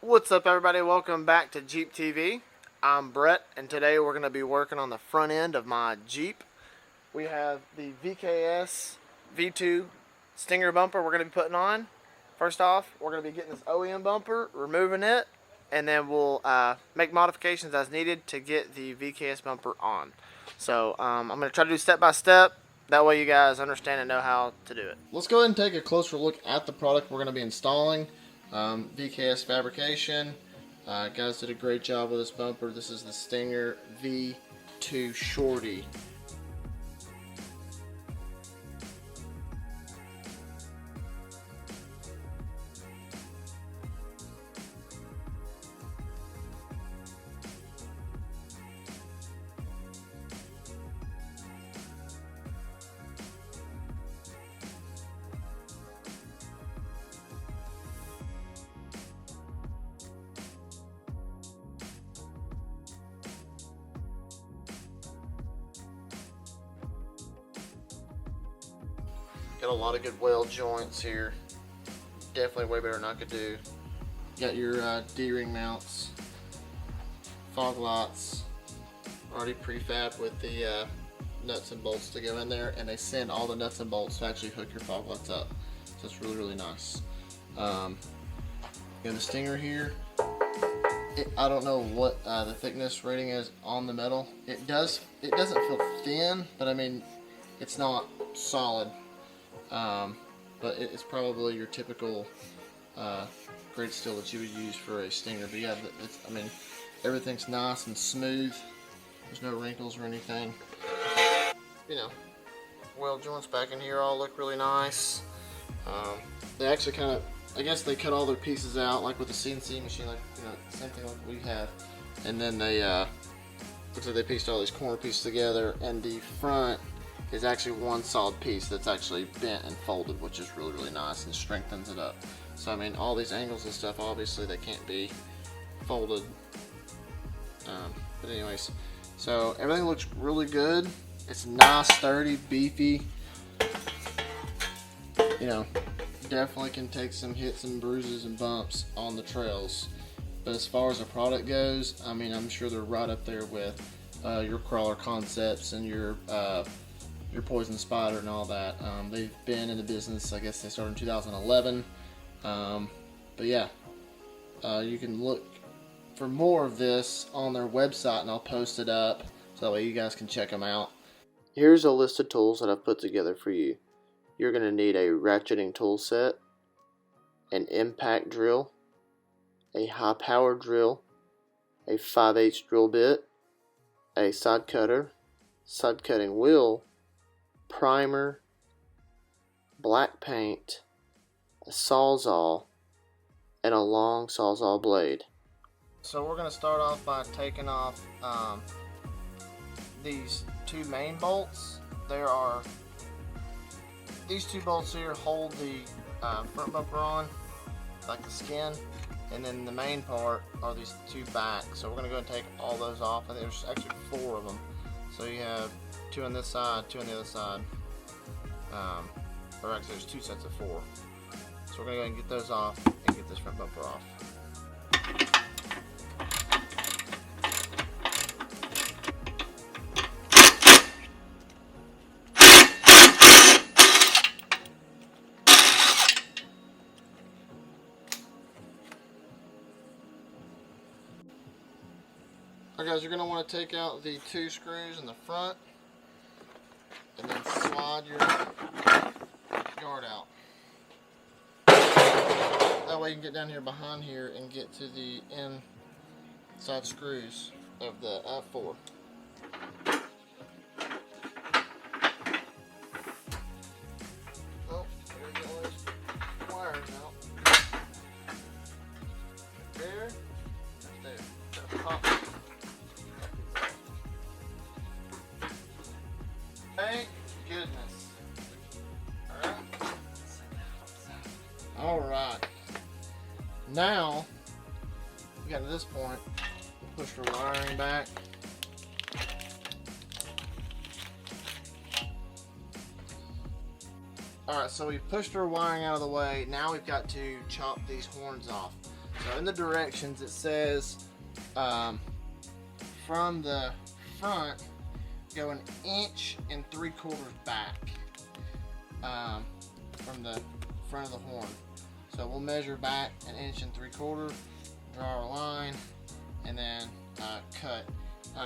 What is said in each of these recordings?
What's up, everybody? Welcome back to Jeep TV. I'm Brett, and today we're going to be working on the front end of my Jeep. We have the VKS V2 Stinger bumper we're going to be putting on. First off, we're going to be getting this OEM bumper, removing it, and then we'll make modifications as needed to get the VKS bumper on. So I'm going to try to do step by step. That way you guys understand and know how to do it. Let's go ahead and take a closer look at the product we're going to be installing. VKS Fabrication. Guys did a great job with this bumper. This is the Stinger V2 Shorty. Got a lot of good weld joints here. Definitely way better than I could do. Got your D-ring mounts, fog lights, already prefab with the nuts and bolts to go in there, and they send all the nuts and bolts to actually hook your fog lights up. So it's really, really nice. Got the Stinger here. I don't know what the thickness rating is on the metal. It doesn't feel thin, but I mean, it's not solid. But it's probably your typical grade steel that you would use for a Stinger. But yeah, I mean, everything's nice and smooth. There's no wrinkles or anything. You know, weld joints back in here all look really nice. They actually kind of, I guess they cut all their pieces out, like with the CNC machine, like, you know, same thing like we have. And then they looks like they pieced all these corner pieces together, and the front is actually one solid piece that's actually bent and folded, which is really, really nice and strengthens it up. So I mean, all these angles and stuff, obviously they can't be folded. But anyways, so everything looks really good. It's nice, sturdy, beefy. You know, definitely can take some hits and bruises and bumps on the trails. But as far as the product goes, I mean, I'm sure they're right up there with your Crawler Concepts and your Poison Spider and all that. They've been in the business, I guess they started in 2011. But yeah, you can look for more of this on their website, and I'll post it up so that way you guys can check them out. Here's a list of tools that I've put together for you. You're going to need a ratcheting tool set, an impact drill, a high power drill, a 5/8 drill bit, a side cutter, side cutting wheel, primer, black paint, a sawzall, and a long sawzall blade. So we're going to start off by taking off these two main bolts. These two bolts here hold the front bumper on, like the skin, and then the main part are these two back. So we're going to go and take all those off. I think there's actually 4 of them. So you have 2 on this side, 2 on the other side. Or actually there's 2 sets of 4. So we're going to go ahead and get those off and get this front bumper off. Alright guys, you're going to want to take out the 2 screws in the front and then slide your guard out. That way you can get down here behind here and get to the inside screws of the I-4. Oh, there you go, those wires out. There, there. Pop. Thank goodness. Alright. Now, we got to this point, we'll push the wiring back. Alright, so we pushed our wiring out of the way. Now we've got to chop these horns off. So in the directions it says from the front, go 1 3/4 inches back from the front of the horn. So we'll measure back 1 3/4 inches, draw our line, and then cut.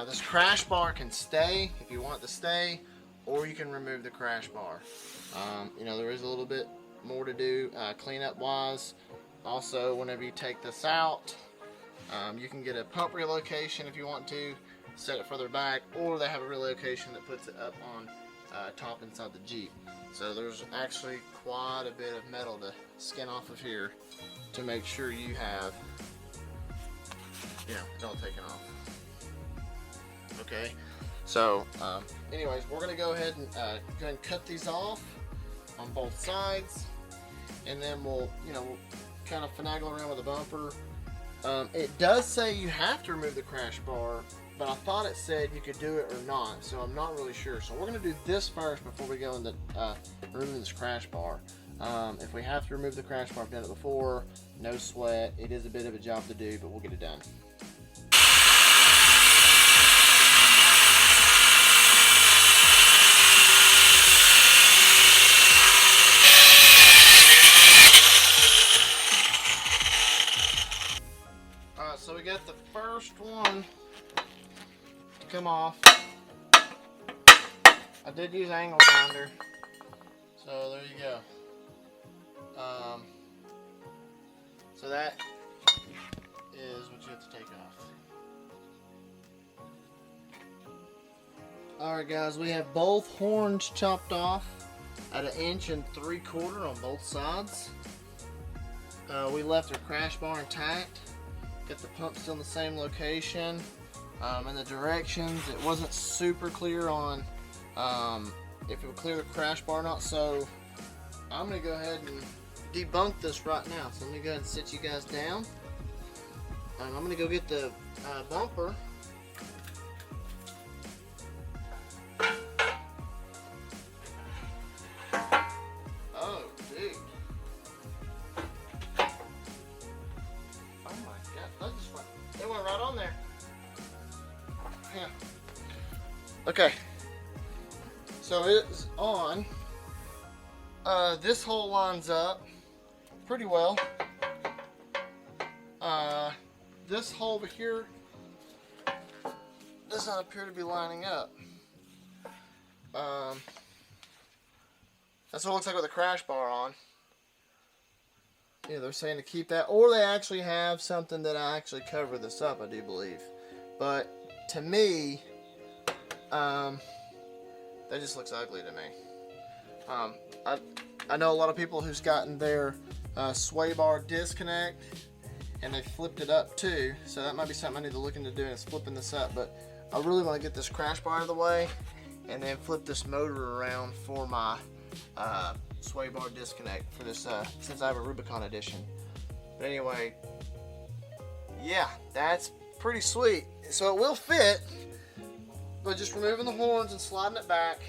This crash bar can stay if you want it to stay, or you can remove the crash bar. You know, there is a little bit more to do cleanup wise. Also, whenever you take this out, you can get a pump relocation if you want to, set it further back, or they have a relocation that puts it up on top inside the Jeep. So there's actually quite a bit of metal to skin off of here to make sure you have, you know, it all taken off. Okay, so anyways, we're gonna go ahead and cut these off on both sides, and then we'll kind of finagle around with the bumper. It does say you have to remove the crash bar, but I thought it said you could do it or not, so I'm not really sure. So we're going to do this first before we go into removing this crash bar. If we have to remove the crash bar, I've done it before, no sweat. It is a bit of a job to do, but we'll get it done. So we got the first one to come off. I did use angle grinder, so there you go. So that is what you have to take off. Alright guys, we have both horns chopped off at 1 3/4 inches on both sides. We left our crash bar intact. Got the pump still in the same location. In the directions, it wasn't super clear on if it would clear the crash bar or not, so I'm going to go ahead and debunk this right now. So let me go ahead and sit you guys down. I'm going to go get the bumper. Oh, dude. It went right on there. Yeah. Okay. So it's on. This hole lines up pretty well. This hole over here does not appear to be lining up. That's what it looks like with the crash bar on. Yeah, they're saying to keep that, or they actually have something that I actually cover this up, I do believe. But to me, that just looks ugly to me. I know a lot of people who's gotten their sway bar disconnect and they flipped it up too, so that might be something I need to look into doing, is flipping this up. But I really want to get this crash bar out of the way and then flip this motor around for my sway bar disconnect for this since I have a Rubicon edition. But anyway, yeah, that's pretty sweet. So it will fit, but just removing the horns and sliding it back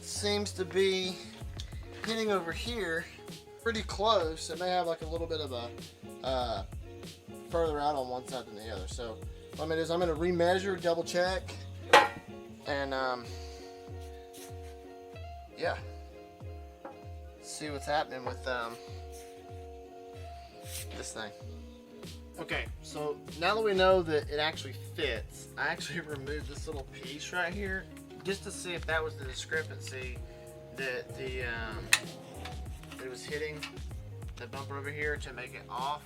seems to be hitting over here pretty close. It may have like a little bit of a further out on one side than the other. So what I'm gonna do is I'm gonna remeasure, double check, and yeah, see what's happening with this thing. Okay, so now that we know that it actually fits, I actually removed this little piece right here just to see if that was the discrepancy that it was hitting the bumper over here to make it off.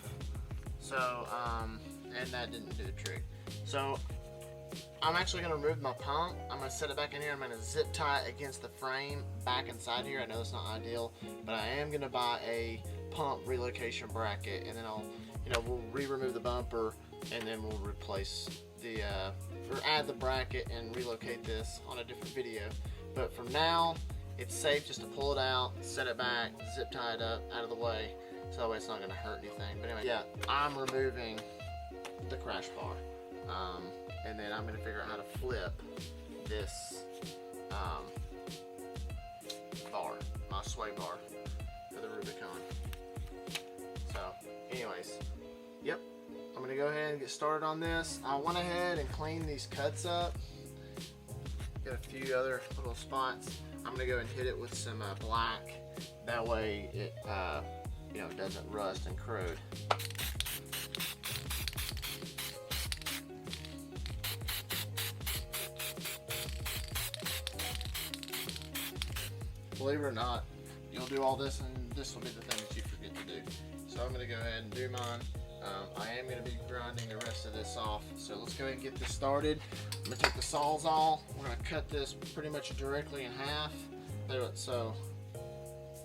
So and that didn't do the trick. So I'm actually going to remove my pump. I'm going to set it back in here. I'm going to zip tie it against the frame back inside here. I know it's not ideal, but I am going to buy a pump relocation bracket, and then I'll, we'll re-remove the bumper, and then we'll replace the, or add the bracket and relocate this on a different video. But for now, it's safe just to pull it out, set it back, zip tie it up out of the way, so that way it's not going to hurt anything. But anyway, yeah, I'm removing the crash bar. And then I'm going to figure out how to flip this bar, my sway bar for the Rubicon. So anyways, Yep, I'm gonna go ahead and get started on this. I went ahead and cleaned these cuts up. Got a few other little spots. I'm gonna go and hit it with some black. That way it you know, doesn't rust and corrode. Believe it or not, you'll do all this and this will be the thing that you forget to do. So I'm gonna go ahead and do mine. I am gonna be grinding the rest of this off. So let's go ahead and get this started. I'm gonna take the sawzall. We're gonna cut this pretty much directly in half. So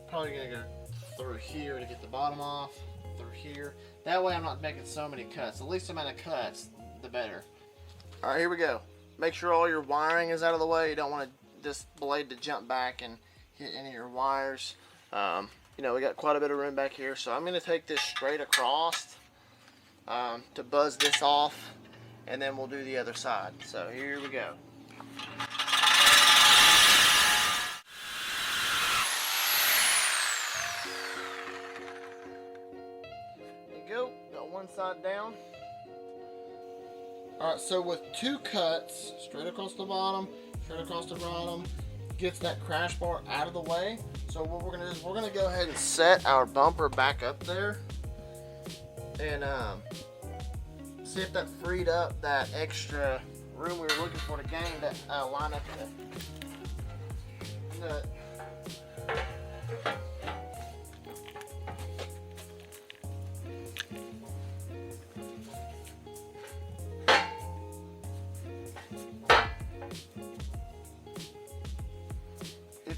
probably gonna go through here to get the bottom off, through here. That way I'm not making so many cuts. The least amount of cuts, the better. All right, here we go. Make sure all your wiring is out of the way. You don't want this blade to jump back and hit any of your wires. You know, we got quite a bit of room back here, so I'm going to take this straight across to buzz this off, and then we'll do the other side. So here we go. There you go, got one side down. Alright, so with two cuts, straight across the bottom, straight across the bottom, gets that crash bar out of the way. So what we're gonna do is we're gonna go ahead and set our bumper back up there and see if that freed up that extra room we were looking for to gain that line up the nut.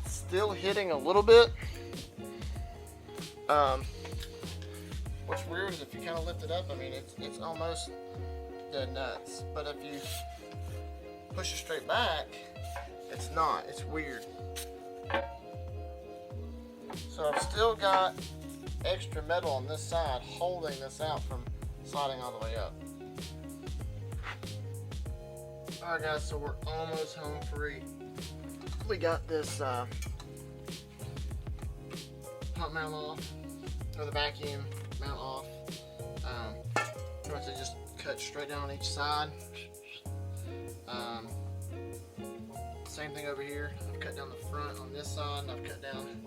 Still hitting a little bit. What's weird is if you kind of lift it up, I mean it's almost dead nuts. But if you push it straight back, it's not. It's weird. So I've still got extra metal on this side holding this out from sliding all the way up. Alright guys, so we're almost home free. We got this pump mount off, or the vacuum mount off. Pretty much just cut straight down on each side. Same thing over here. I've cut down the front on this side, and I've cut down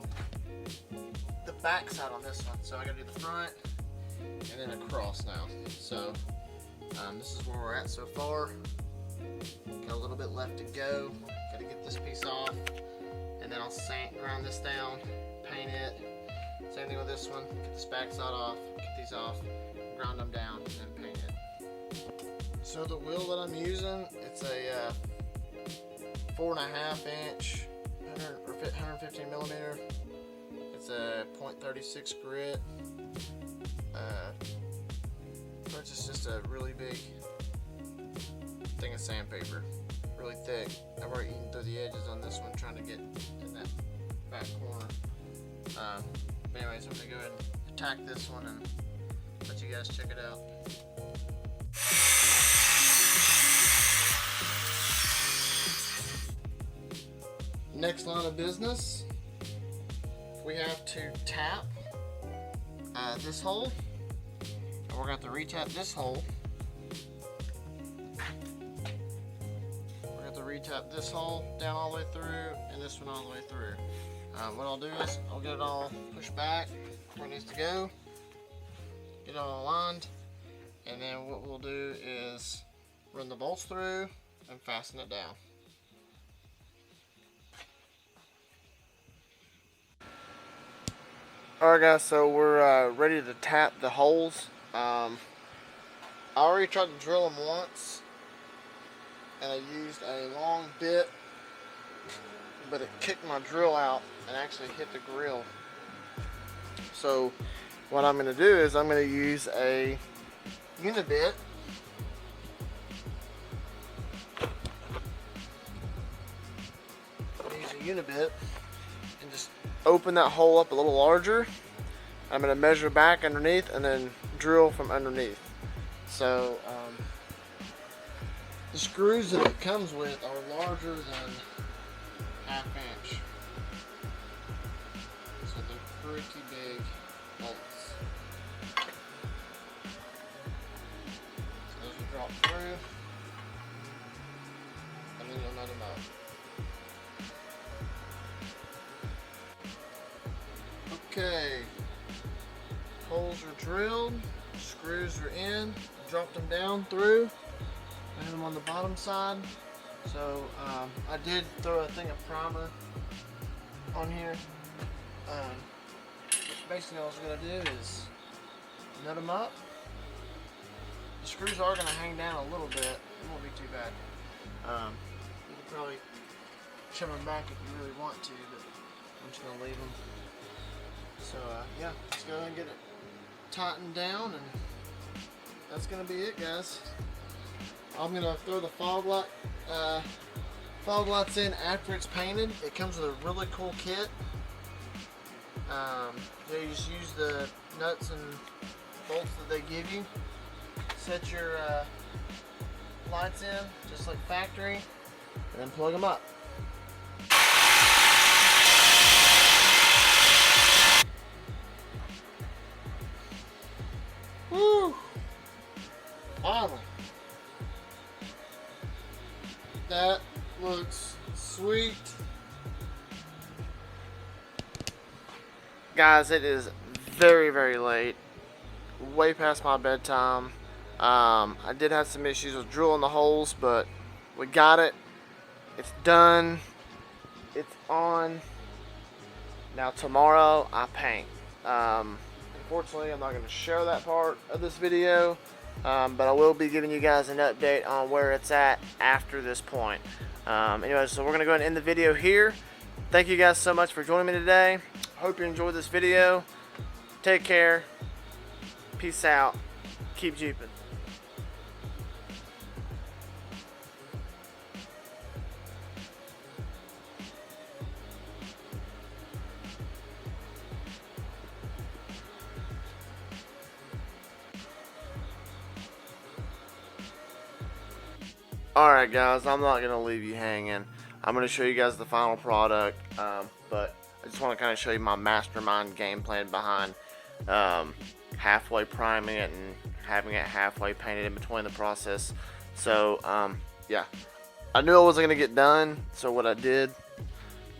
the back side on this one. So I gotta do the front and then across now. So this is where we're at so far. Got a little bit left to go. Gotta get this piece off, and then I'll grind this down, paint it. Same thing with this one. Get this back side off, get these off, grind them down, and then paint it. So the wheel that I'm using, it's a 4.5 inch, 115 millimeter. It's a .36 grit. It's just a really big thing of sandpaper, really thick. I've already eaten through the edges on this one, trying to get in that back corner. But anyways, I'm gonna go ahead and attack this one and let you guys check it out. Next line of business, we have to tap this hole, and we're going to have to re-tap this hole. We're going to have to re-tap this hole down all the way through, and this one all the way through. What I'll do is I'll get it all pushed back where it needs to go, get it all aligned, and then what we'll do is run the bolts through and fasten it down. Alright guys, so we're ready to tap the holes. I already tried to drill them once, and I used a long bit, but it kicked my drill out and actually hit the grill. So what I'm going to do is I'm going to use a unibit. Use a unibit and just open that hole up a little larger. I'm going to measure back underneath and then drill from underneath. So the screws that it comes with are larger than ½ inch. So they're pretty big bolts. out through, and then you'll nut them up. Okay, holes are drilled, screws are in, dropped them down through, I have them on the bottom side. So I did throw a thing of primer on here. Basically all I was going to do is nut them up. The screws are going to hang down a little bit. It won't be too bad. You can probably trim them back if you really want to, but I'm just going to leave them. So yeah, let's go ahead and get it tightened down, and that's going to be it, guys. I'm going to throw the fog lights in after it's painted. It comes with a really cool kit. You just use the nuts and bolts that they give you. Set your lights in just like factory, and then plug them up. Woo! Finally. That looks sweet. Guys, it is very, very late. Way past my bedtime. I did have some issues with drilling the holes, but we got it. It's done. It's on. Now tomorrow I paint. Unfortunately, I'm not going to show that part of this video. But I will be giving you guys an update on where it's at after this point. Anyway, so we're going to go ahead and end the video here. Thank you guys so much for joining me today. Hope you enjoyed this video. Take care. Peace out. Keep jeeping. Alright guys, I'm not going to leave you hanging. I'm going to show you guys the final product, but I just want to kind of show you my mastermind game plan behind halfway priming it and having it halfway painted in between the process. So yeah, I knew I wasn't going to get done, so what I did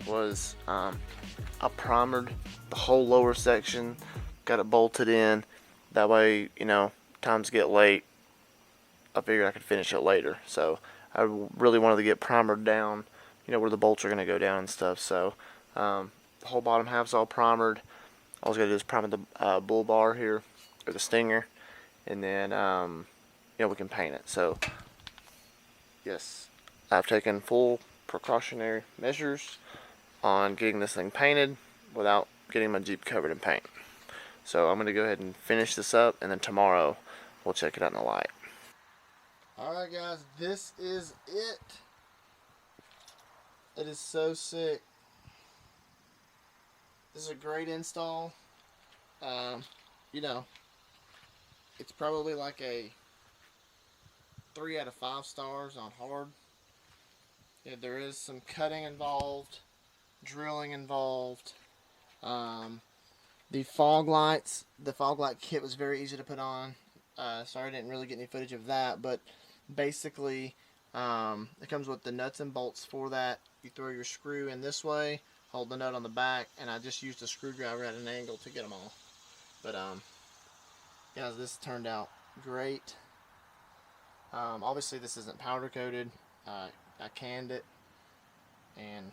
was I primered the whole lower section, got it bolted in. That way, you know, times get late, I figured I could finish it later. So I really wanted to get primered down, you know, where the bolts are going to go down and stuff. So the whole bottom half's all primered. All I was going to do is prime the bull bar here, or the stinger, and then you know, we can paint it. So yes, I've taken full precautionary measures on getting this thing painted without getting my Jeep covered in paint. So I'm going to go ahead and finish this up, and then tomorrow we'll check it out in the light. Alright guys, this is it. It is so sick. This is a great install. You know, it's probably like a 3 out of 5 stars on hard. Yeah, there is some cutting involved, drilling involved. The fog light kit was very easy to put on. Sorry I didn't really get any footage of that, but basically it comes with the nuts and bolts for that. You throw your screw in this way, hold the nut on the back, and I just used a screwdriver at an angle to get them all. But guys, this turned out great. Obviously this isn't powder coated. I canned it, and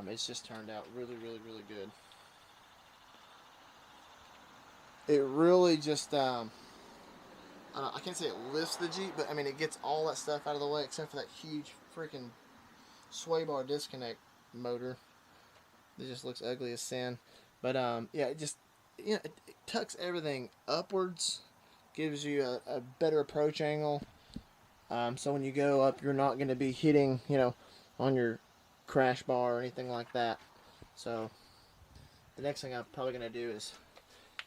it's just turned out really, really, really good. It really just I can't say it lifts the Jeep, but I mean it gets all that stuff out of the way except for that huge freaking sway bar disconnect motor. It just looks ugly as sin. But yeah, it just, you know, it tucks everything upwards, gives you a better approach angle. So when you go up, you're not going to be hitting, you know, on your crash bar or anything like that. So the next thing I'm probably going to do is,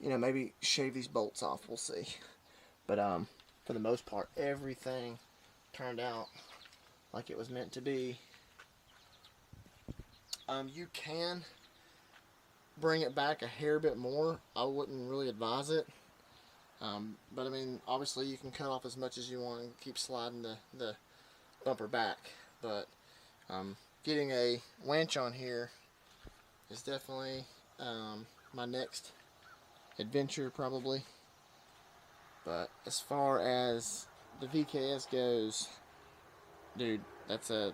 you know, maybe shave these bolts off. We'll see. But for the most part, everything turned out like it was meant to be. You can bring it back a hair bit more. I wouldn't really advise it. But I mean, obviously you can cut off as much as you want and keep sliding the bumper back. But getting a winch on here is definitely my next adventure probably. But as far as the VKS goes, dude, that's a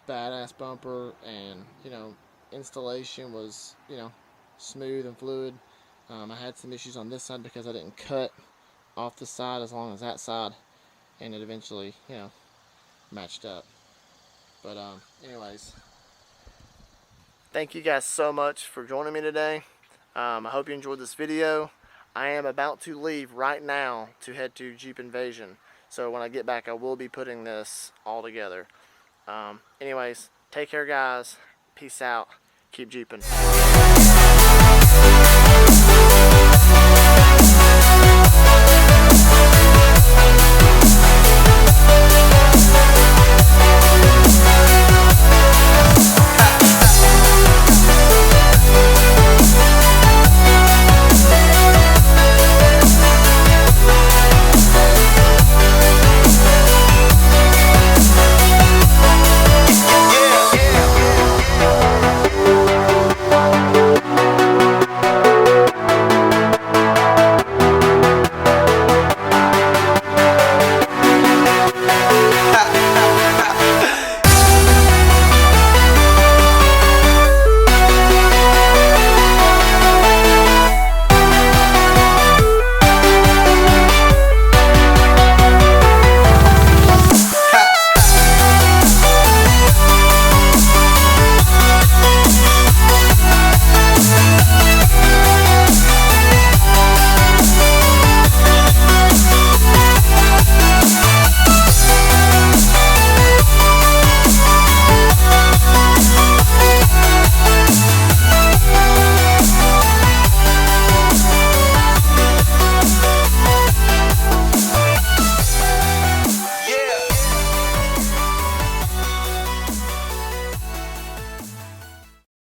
badass bumper, and you know, installation was, you know, smooth and fluid. I had some issues on this side because I didn't cut off the side as long as that side, and it eventually, you know, matched up. But anyways, thank you guys so much for joining me today. I hope you enjoyed this video. I am about to leave right now to head to Jeep Invasion, so when I get back I will be putting this all together. Anyways, take care guys, peace out, keep Jeeping.